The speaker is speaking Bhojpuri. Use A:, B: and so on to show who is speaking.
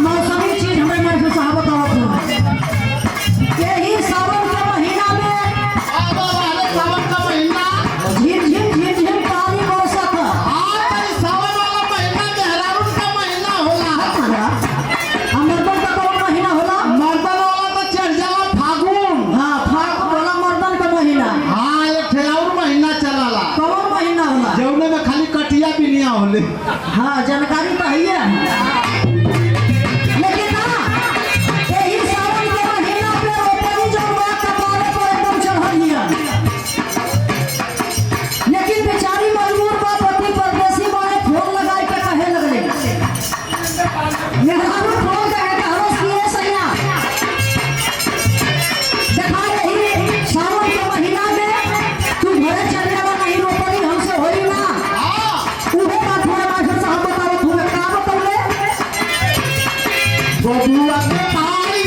A: मौसमी चीज हमें मैं साहब बताओ यही सावन के महीना में
B: सावन का महीना
A: झिम झिम झिम झिम पानी बरसत
B: सावन वाला महीना देहरादून का महीना होला।
A: मर्दन का कौन महीना होला?
B: मर्दन वाला तो चढ़ जाला फागुन।
A: हाँ फागुन होला मर्दन का महीना।
B: हाँ एक ठेलाउर महीना चलाला।
A: कौन महीना होला?
B: जौने में खाली कटिया बिनिया होले।
A: हाँ जानकारी तो है लेकिन ना यही सावन के महीना पे रोपनी जो बात कपारे पर एकदम चढ़ल हिया लेकिन बेचारी मजबूर बा पति परदेसी बाने फोन लगाई के कहे लगले मेहरारू फोन कहे के हरोस किए सैया देखा यही सावन के महीना में तू घरे चले आवा नहीं रोपनी हमसे होई ना उहे बात थोड़ा मास्टर साहब बताओ तू का बतौले
B: बबुआ के तारी